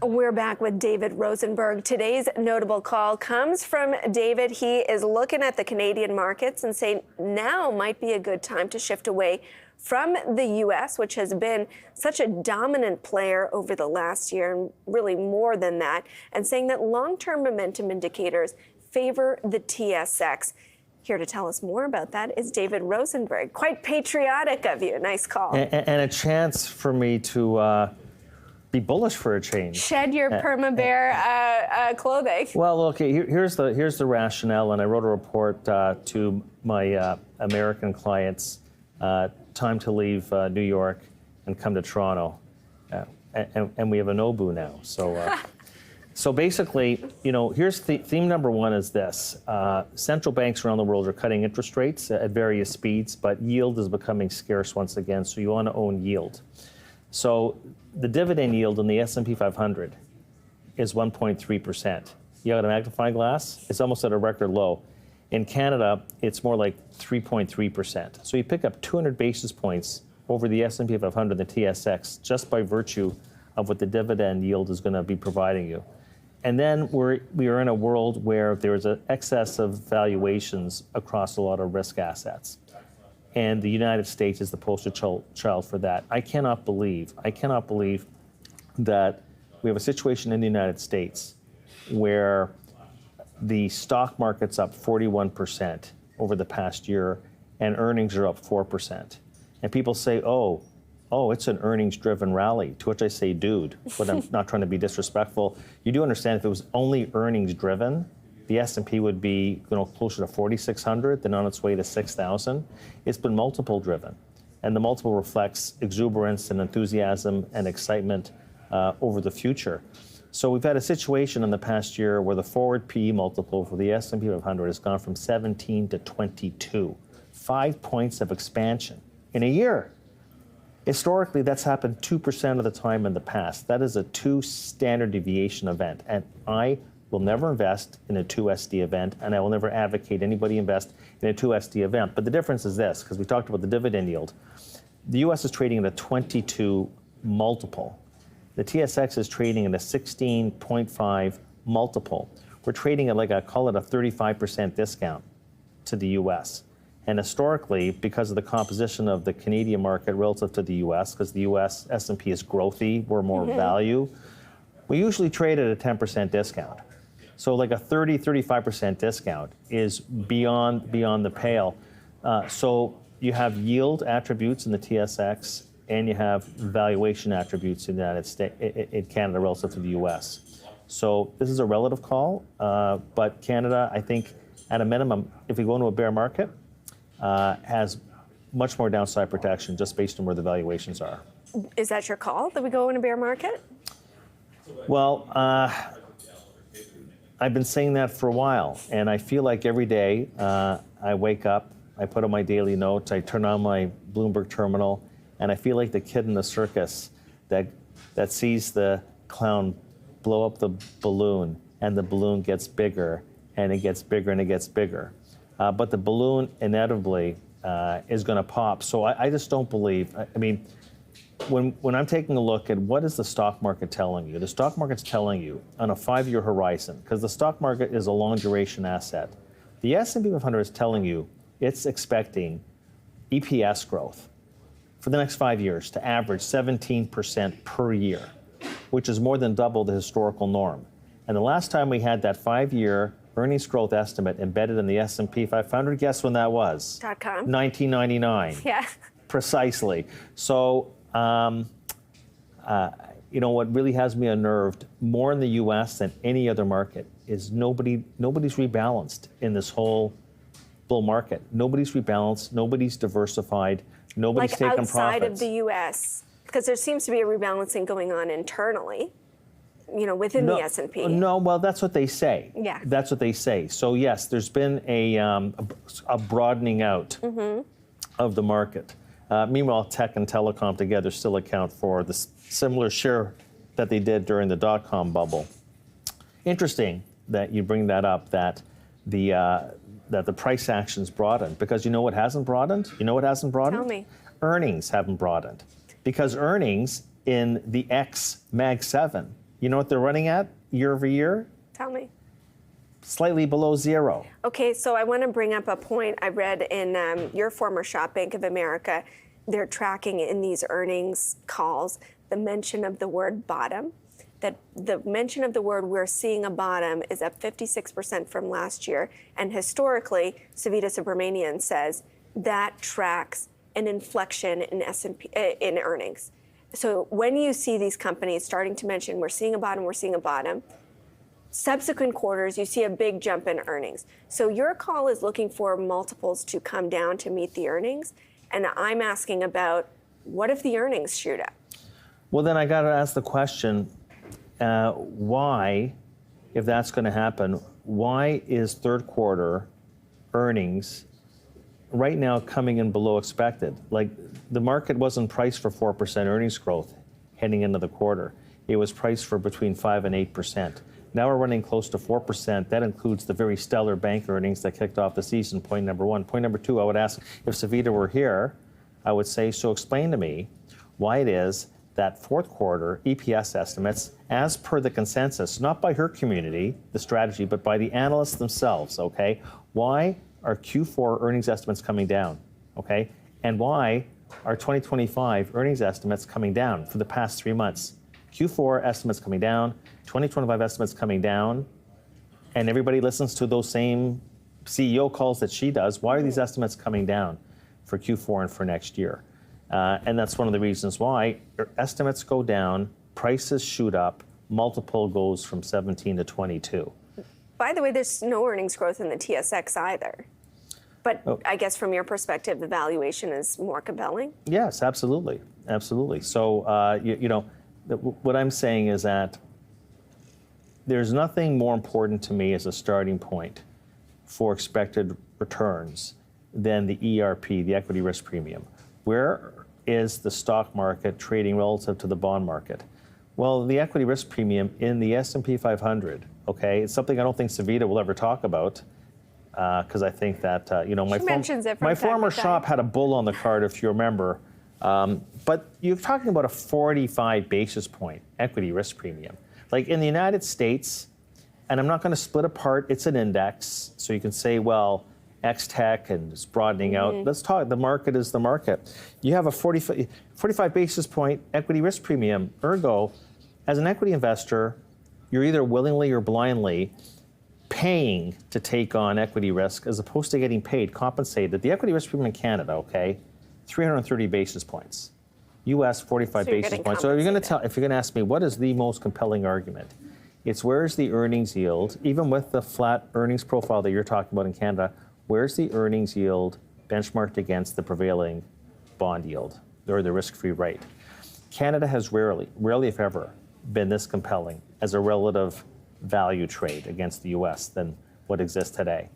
We're back with David Rosenberg. Today's notable call comes from David. He is looking at the Canadian markets and saying now might be a good time to shift away from the U.S., which has been such a dominant player over the last year, and really more than that, and saying that long-term momentum indicators favor the TSX. Here to tell us more about that is David Rosenberg. Quite patriotic of you. Nice call. And a chance for me to be bullish for a change. Shed your perma-bear clothing. Well, okay, here's the rationale, and I wrote a report to my American clients, time to leave New York and come to Toronto. And we have a Nobu now. So basically, here's theme number one is this. Central banks around the world are cutting interest rates at various speeds, but yield is becoming scarce once again, so you want to own yield. So the dividend yield in the S&P 500 is 1.3%. You got a magnifying glass? It's almost at a record low. In Canada, it's more like 3.3%. So you pick up 200 basis points over the S&P 500 and the TSX just by virtue of what the dividend yield is going to be providing you. And then we are in a world where there's an excess of valuations across a lot of risk assets. And the United States is the poster child for that. I cannot believe that we have a situation in the United States where the stock market's up 41% over the past year and earnings are up 4%. And people say, oh, it's an earnings-driven rally, to which I say, dude, but I'm not trying to be disrespectful. You do understand if it was only earnings-driven, the S&P would be closer to 4,600 than on its way to 6,000. It's been multiple-driven, and the multiple reflects exuberance and enthusiasm and excitement over the future. So we've had a situation in the past year where the forward PE multiple for the S&P 500 has gone from 17 to 22. 5 points of expansion in a year. Historically, that's happened 2% of the time in the past. That is a 2 standard deviation event. And I will never invest in a 2SD event, and I will never advocate anybody invest in a 2SD event. But the difference is this, because we talked about the dividend yield. The US is trading at a 22 multiple. The TSX is trading at a 16.5 multiple. We're trading at call it a 35% discount to the US. And historically, because of the composition of the Canadian market relative to the US, because the US S&P is growthy, we're more value, we usually trade at a 10% discount. So like a 35% discount is beyond the pale. So you have yield attributes in the TSX, and you have valuation attributes in the United States, in Canada relative to the US. So this is a relative call, but Canada, I think, at a minimum, if we go into a bear market, has much more downside protection just based on where the valuations are. Is that your call, that we go in a bear market? Well, I've been saying that for a while, and I feel like every day I wake up, I put on my daily notes, I turn on my Bloomberg terminal, and I feel like the kid in the circus that sees the clown blow up the balloon, and the balloon gets bigger, and it gets bigger, and it gets bigger. But the balloon inevitably is going to pop. So I just don't believe. I mean, when I'm taking a look at what is the stock market telling you, the stock market's telling you on a 5-year horizon, because the stock market is a long duration asset. The S&P 500 is telling you it's expecting EPS growth for the next 5 years to average 17% per year, which is more than double the historical norm. And the last time we had that 5-year earnings growth estimate embedded in the S&P 500, guess when that was? .com. 1999. Yeah. Precisely. So, what really has me unnerved more in the U.S. than any other market is nobody's rebalanced in this whole bull market. Nobody's rebalanced. Nobody's diversified. Nobody's taken profits. Like outside of the U.S., because there seems to be a rebalancing going on internally. Within the S&P. No, well, that's what they say. Yeah. That's what they say. So, yes, there's been a broadening out of the market. Meanwhile, tech and telecom together still account for the similar share that they did during the dot-com bubble. Interesting that you bring that up, that the price actions broadened, because you know what hasn't broadened? Tell me. Earnings haven't broadened, because earnings in the X Mag 7, You know what they're running at year over year? Tell me. Slightly below zero. Okay, so I want to bring up a point I read in your former shop, Bank of America. They're tracking in these earnings calls the mention of the word bottom. That the mention of the word "we're seeing a bottom" is up 56% from last year, and historically, Savita Subramanian says that tracks an inflection in S&P in earnings. So when you see these companies starting to mention "we're seeing a bottom," "we're seeing a bottom," subsequent quarters, you see a big jump in earnings. So your call is looking for multiples to come down to meet the earnings, and I'm asking about what if the earnings shoot up? Well, then I got to ask the question. Why, if that's going to happen, why is third quarter earnings right now coming in below expected? Like, the market wasn't priced for 4% earnings growth heading into the quarter. It was priced for between 5 and 8%. Now we're running close to 4%. That includes the very stellar bank earnings that kicked off the season, point number one. Point number two, I would ask, if Savita were here, I would say, so explain to me why it is that fourth quarter EPS estimates, as per the consensus, not by her community, the strategy, but by the analysts themselves, okay? Why are Q4 earnings estimates coming down, okay? And why are 2025 earnings estimates coming down for the past 3 months? Q4 estimates coming down, 2025 estimates coming down, and everybody listens to those same CEO calls that she does. Why are these estimates coming down for Q4 and for next year? And that's one of the reasons why estimates go down, prices shoot up, multiple goes from 17 to 22. By the way, there's no earnings growth in the TSX either. But I guess from your perspective, the valuation is more compelling? Yes, absolutely. Absolutely. So, what I'm saying is that there's nothing more important to me as a starting point for expected returns than the ERP, the equity risk premium. Where is the stock market trading relative to the bond market? Well, the equity risk premium in the S&P 500, okay, it's something I don't think Savita will ever talk about, because I think that, my former shop had a bull on the card, if you remember. But you're talking about a 45 basis point equity risk premium. Like in the United States, and I'm not going to split apart, it's an index, so you can say, well, X-Tech and it's broadening out. Let's talk, the market is the market. You have a 45 basis point equity risk premium. Ergo, as an equity investor, you're either willingly or blindly paying to take on equity risk as opposed to getting paid, compensated. The equity risk premium in Canada, okay, 330 basis points. US 45 basis points. So if you're going to ask me what is the most compelling argument, it's where's the earnings yield, even with the flat earnings profile that you're talking about in Canada, where's the earnings yield benchmarked against the prevailing bond yield or the risk-free rate? Canada has rarely, if ever, been this compelling as a relative value trade against the US than what exists today.